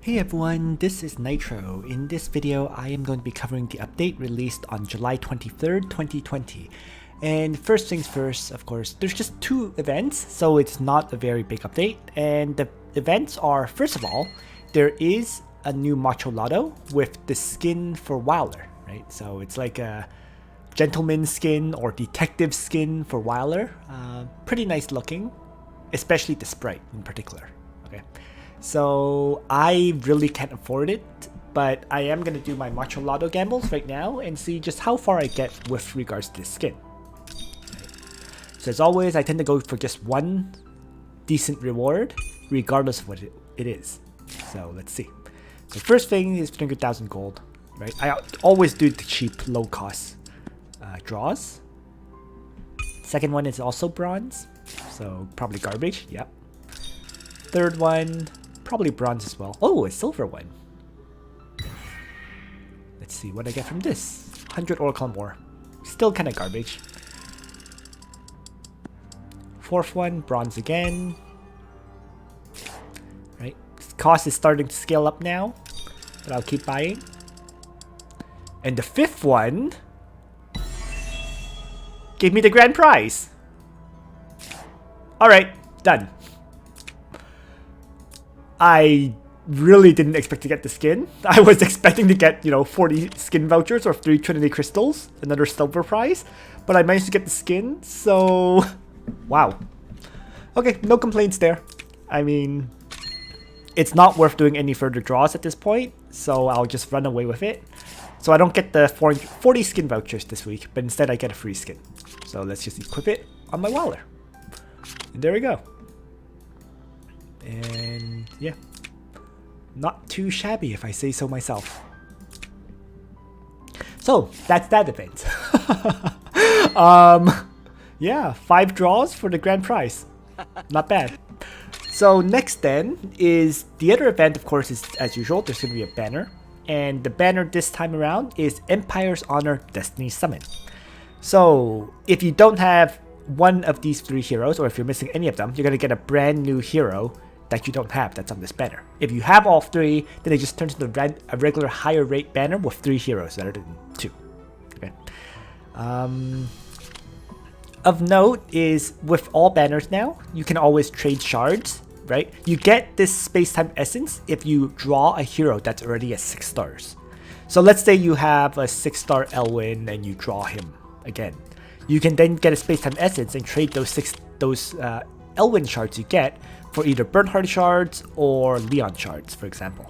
Hey everyone, this is Nitro. In this video, I am going to be covering the update released on July 23rd, 2020. And first things first, of course, there's just two events, so it's not a very big update. And the events are, first of all, there is a new Macho Lotto with the skin for Wilder, right? So it's like a gentleman skin or detective skin for Wilder. Pretty nice looking, especially the sprite in particular, okay? So I really can't afford it, but I am going to do my Macho Lotto gambles right now and see just how far I get with regards to this skin. So as always, I tend to go for just one decent reward, regardless of what it is. So let's see. So first thing is 300,000 gold, right? I always do the cheap, low cost draws. Second one is also bronze, so probably garbage, yep. Third one, probably bronze as well. Oh, a silver one. Let's see what I get from this. 100 Oracle more. Still kind of garbage. Fourth one, bronze again. Right. Cost is starting to scale up now, but I'll keep buying. And the fifth one gave me the grand prize. Alright, done. I really didn't expect to get the skin. I was expecting to get, 40 skin vouchers or 3 Trinity crystals, another silver prize, but I managed to get the skin, so wow. Okay, no complaints there. I mean, it's not worth doing any further draws at this point, so I'll just run away with it. So I don't get the 40 skin vouchers this week, but instead I get a free skin. So let's just equip it on my Wilder. And there we go. And yeah, not too shabby if I say so myself. So that's that event. Yeah, 5 draws for the grand prize. Not bad. So next then is the other event, of course, is as usual, there's going to be a banner. And the banner this time around is Empire's Honor Destiny Summon. So if you don't have one of these 3 heroes, or if you're missing any of them, you're going to get a brand new hero that you don't have that's on this banner. If you have all 3, then it just turns into a regular higher rate banner with 3 heroes rather than 2. Okay. Of note is with all banners now, you can always trade shards, right? You get this space-time essence if you draw a hero that's already at 6 stars. So let's say you have a 6-star Elwin and you draw him again. You can then get a space-time essence and trade those Elwin shards you get for either Bernhardt shards or Leon shards, for example.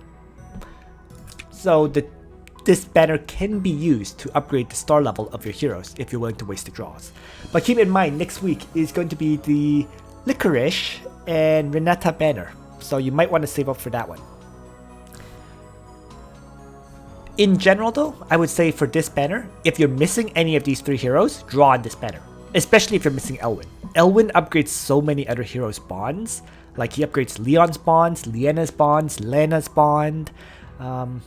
So this banner can be used to upgrade the star level of your heroes if you're willing to waste the draws. But keep in mind, next week is going to be the Licorice and Renata banner, so you might want to save up for that one. In general though, I would say for this banner, if you're missing any of these 3 heroes, draw on this banner. Especially if you're missing Elwin. Elwin upgrades so many other heroes' bonds. Like he upgrades Leon's bonds, Lena's bonds, Lena's bond, and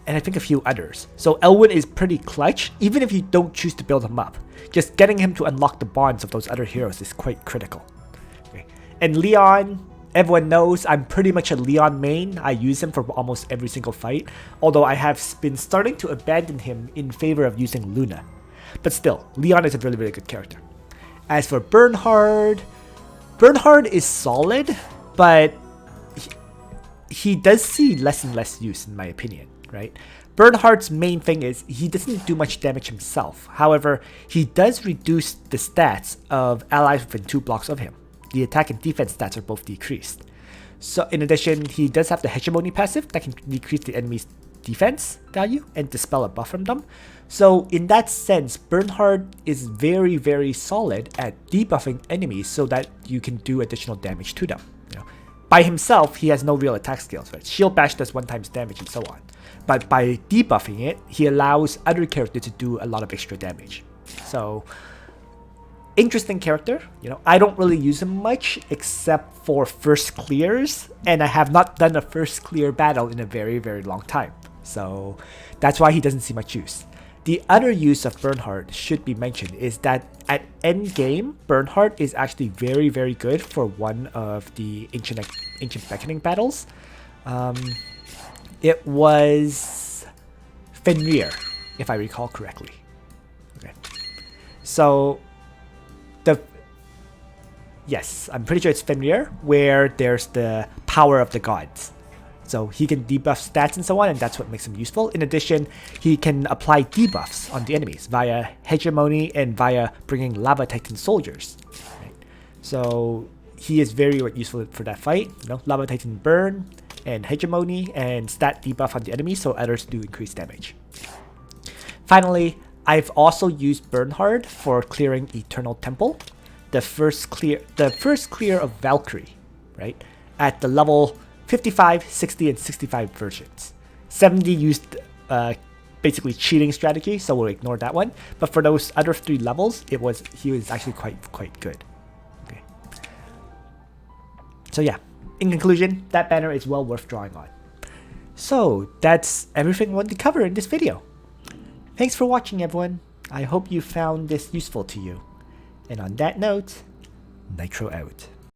I think a few others. So Elwin is pretty clutch, even if you don't choose to build him up. Just getting him to unlock the bonds of those other heroes is quite critical. Okay. And Leon, everyone knows I'm pretty much a Leon main. I use him for almost every single fight, although I have been starting to abandon him in favor of using Luna. But still, Leon is a really, really good character. As for Bernhardt is solid, but he does see less and less use in my opinion, right? Bernhardt's main thing is he doesn't do much damage himself. However, he does reduce the stats of allies within 2 blocks of him. The attack and defense stats are both decreased. So in addition, he does have the hegemony passive that can decrease the enemy's defense value and dispel a buff from them. So in that sense, Bernhardt is very, very solid at debuffing enemies so that you can do additional damage to them. By himself, he has no real attack skills, right? Shield Bash does 1 times damage and so on. But by debuffing it, he allows other characters to do a lot of extra damage. So interesting character. I don't really use him much except for first clears, and I have not done a first clear battle in a very, very long time. So that's why he doesn't see much use. The other use of Bernhardt should be mentioned is that at end game, Bernhardt is actually very, very good for one of the Ancient Beckoning battles. It was Fenrir, if I recall correctly. Okay. So yes, I'm pretty sure it's Fenrir, where there's the power of the gods. So he can debuff stats and so on, and that's what makes him useful. In addition, he can apply debuffs on the enemies via hegemony and via bringing Lava Titan soldiers. Right? So he is very useful for that fight. You know, Lava Titan burn and hegemony and stat debuff on the enemies, so others do increase damage. Finally, I've also used Bernhardt for clearing Eternal Temple. The first clear of Valkyrie, right? At the level 55, 60, and 65 versions. 70 used basically cheating strategy, so we'll ignore that one. But for those other 3 levels, he was actually quite good. Okay. So yeah, in conclusion, that banner is well worth drawing on. So that's everything I wanted to cover in this video. Thanks for watching, everyone. I hope you found this useful to you. And on that note, Nitro out.